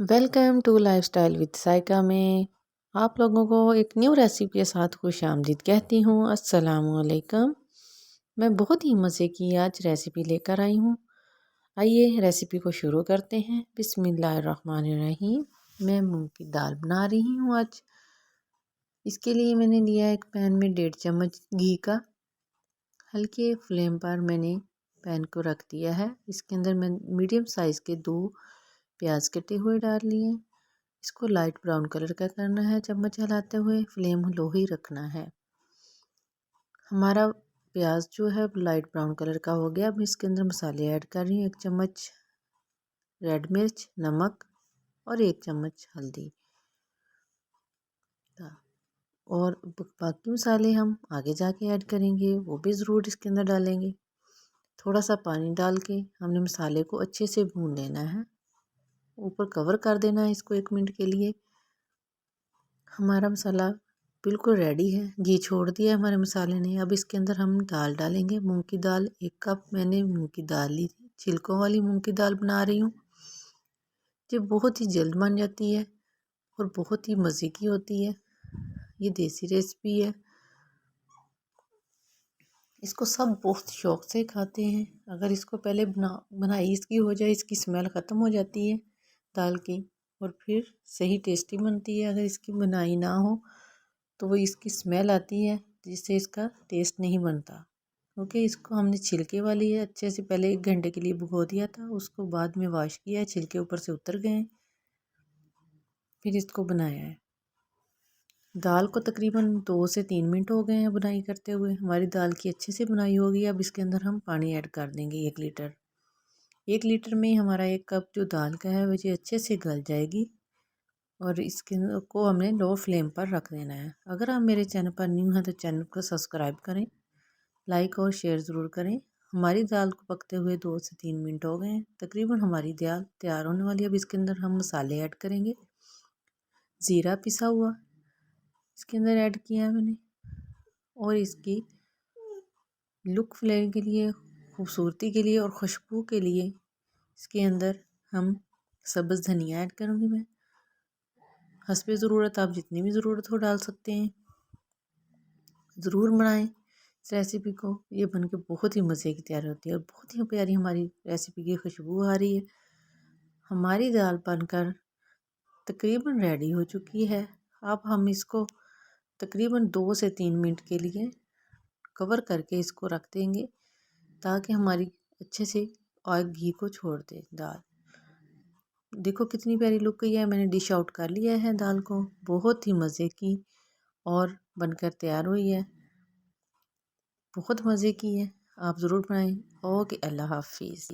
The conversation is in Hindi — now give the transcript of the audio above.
Welcome to lifestyle with Saika में आप लोगों को एक न्यू रेसिपी के साथ खुश आमदीद कहती हूँ। अस्सलामुअलैकुम। मैं बहुत ही मज़े की आज रेसिपी लेकर आई हूँ। आइए रेसिपी को शुरू करते हैं। बिस्मिल्लाहिर्रहमानिर्रहीम। मैं मूंग की दाल बना रही हूँ आज। इसके लिए मैंने लिया एक पैन में 1.5 चम्मच घी का। हल्के फ्लेम पर मैंने पैन को रख दिया है। इसके अंदर मैं मीडियम साइज़ के 2 प्याज कटे हुए डाल लिए। इसको लाइट ब्राउन कलर का करना है। चम्मच हिलाते हुए फ्लेम लो ही रखना है। हमारा प्याज जो है लाइट ब्राउन कलर का हो गया। अब इसके अंदर मसाले ऐड कर रही हूँ। 1 चम्मच रेड मिर्च, नमक और 1 चम्मच हल्दी। और बाकी मसाले हम आगे जाके ऐड करेंगे, वो भी ज़रूर इसके अंदर डालेंगे। थोड़ा सा पानी डाल के हमने मसाले को अच्छे से भून लेना है। ऊपर कवर कर देना है इसको 1 मिनट के लिए। हमारा मसाला बिल्कुल रेडी है। घी छोड़ दिया हमारे मसाले ने। अब इसके अंदर हम दाल डालेंगे। मूंग की दाल 1 कप मैंने मूंग की दाल ली थी। छिलकों वाली मूंग की दाल बना रही हूँ। ये बहुत ही जल्द बन जाती है और बहुत ही मज़े की होती है। ये देसी रेसिपी है। इसको सब बहुत शौक़ से खाते हैं। अगर इसको पहले बनाई इसकी हो जाए, इसकी स्मेल ख़त्म हो जाती है दाल की और फिर सही टेस्टी बनती है। अगर इसकी बनाई ना हो तो वो इसकी स्मेल आती है जिससे इसका टेस्ट नहीं बनता। ओके, इसको हमने छिलके वाली है अच्छे से पहले 1 घंटे के लिए भिगो दिया था। उसको बाद में वॉश किया है, छिलके ऊपर से उतर गए। फिर इसको बनाया है। दाल को तकरीबन 2 से 3 मिनट हो गए हैं बुनाई करते हुए। हमारी दाल की अच्छे से बुनाई होगी। अब इसके अंदर हम पानी ऐड कर देंगे 1 लीटर। 1 लीटर में हमारा 1 कप जो दाल का है वो ये अच्छे से गल जाएगी और इसके को हमने लो फ्लेम पर रख देना है। अगर आप मेरे चैनल पर न्यू हैं तो चैनल को सब्सक्राइब करें, लाइक और शेयर ज़रूर करें। हमारी दाल को पकते हुए 2 से 3 मिनट हो गए हैं। तकरीबन हमारी दाल तैयार होने वाली है। अब इसके अंदर हम मसाले ऐड करेंगे। ज़ीरा पिसा हुआ इसके अंदर ऐड किया है मैंने और इसकी लुक फ्लेवर के लिए, खूबसूरती के लिए और खुशबू के लिए इसके अंदर हम सब्ज़ धनिया ऐड करूँगी मैं। हस्बे ज़रूरत आप जितनी भी ज़रूरत हो डाल सकते हैं। ज़रूर बनाएं इस रेसिपी को। ये बनके बहुत ही मज़े की तैयार होती है और बहुत ही प्यारी हमारी रेसिपी की खुशबू आ रही है। हमारी दाल बनकर तकरीबन रेडी हो चुकी है। अब हम इसको तकरीबन 2 से 3 मिनट के लिए कवर करके इसको रख देंगे ताकि हमारी अच्छे से और घी को छोड़ दे दाल। देखो कितनी प्यारी लुक गई है। मैंने डिश आउट कर लिया है दाल को। बहुत ही मज़े की और बनकर तैयार हुई है। बहुत मज़े की है। आप ज़रूर बनाएं। ओके, अल्लाह हाफिज़।